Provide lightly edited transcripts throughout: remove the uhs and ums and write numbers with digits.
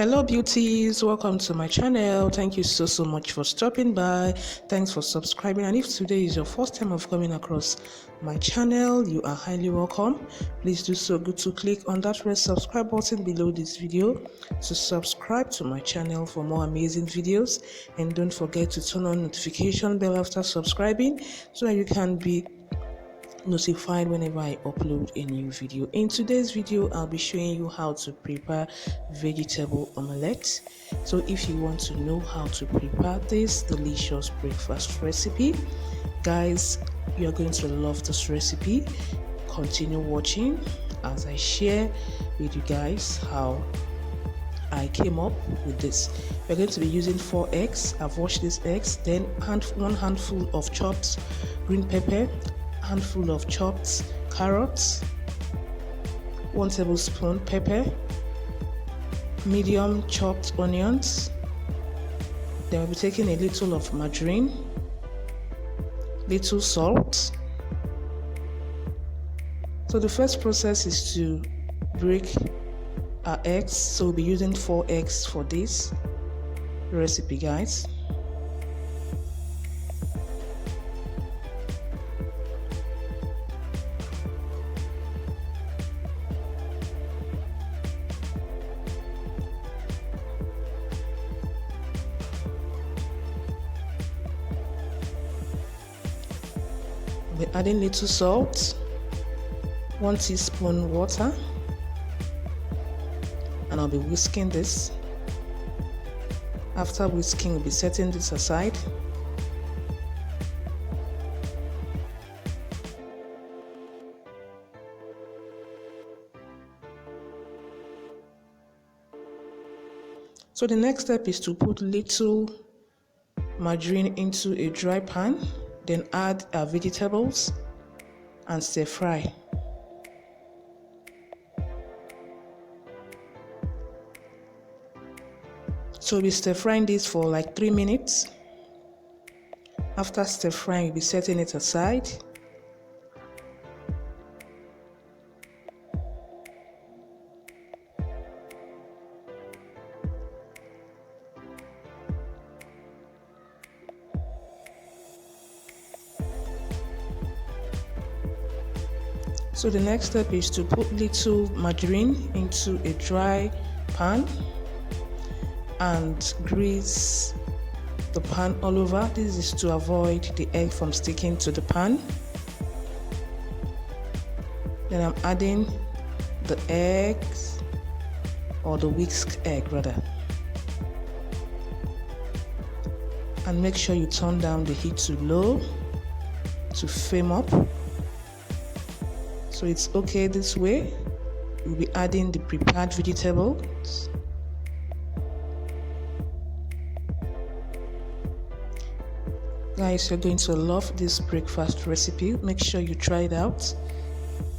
Hello beauties, welcome to my channel. Thank you so much for stopping by. Thanks for subscribing, and if today is your first time of coming across my channel, you are highly welcome. Please do so good to click on that red subscribe button below this video to subscribe to my channel for more amazing videos, and don't forget to turn on notification bell after subscribing so that you can be notified whenever I upload a new video. In today's video, I'll be showing you how to prepare vegetable omelette. So if you want to know how to prepare this delicious breakfast recipe, guys, you're going to love this recipe. Continue watching as I share with you guys how I came up with this. We're going to be using 4 eggs. I've washed these eggs, then one handful of chopped green pepper, handful of chopped carrots, 1 tablespoon pepper, medium chopped onions. Then we'll be taking a little of margarine, little salt. So the first process is to break our eggs. So we'll be using 4 eggs for this recipe, guys. We're adding little salt, 1 teaspoon water, and I'll be whisking this. After whisking, we'll be setting this aside. So the next step is to put little margarine into a dry pan, then add our vegetables and stir fry. So we'll be stir frying this for like 3 minutes. After stir frying, we'll be setting it aside. So the next step is to put little margarine into a dry pan and grease the pan all over. This is to avoid the egg from sticking to the pan. Then I'm adding the eggs, or the whisked egg rather. And make sure you turn down the heat to low to flame up. So it's okay this way. We'll be adding the prepared vegetables. Guys, you're going to love this breakfast recipe. Make sure you try it out.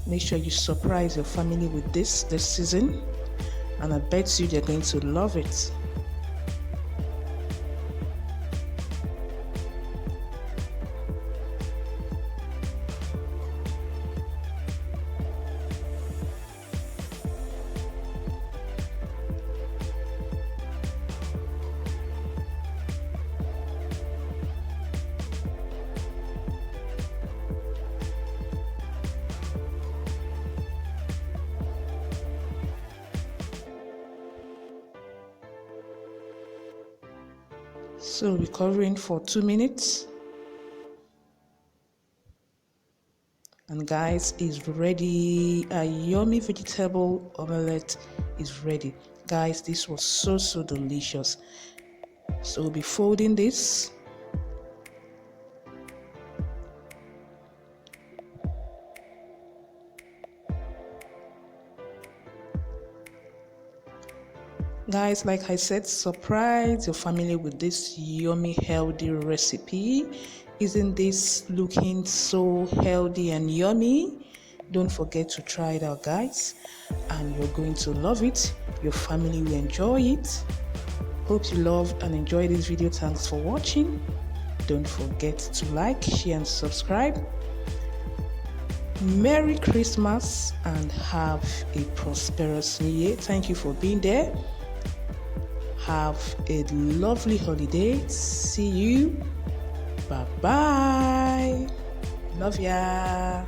Make sure you surprise your family with this season, and I bet you they're going to love it. So we're covering for 2 minutes, and guys, is ready. A yummy vegetable omelette is ready. Guys, this was so delicious. So we'll be folding this. Guys, like I said, surprise your family with this yummy, healthy recipe. Isn't this looking so healthy and yummy? Don't forget to try it out, guys, and you're going to love it. Your family will enjoy it. Hope you loved and enjoyed this video. Thanks for watching. Don't forget to like, share, and subscribe. Merry Christmas and have a prosperous new year. Thank you for being there. Have a lovely holiday. See you. Bye bye. Love ya.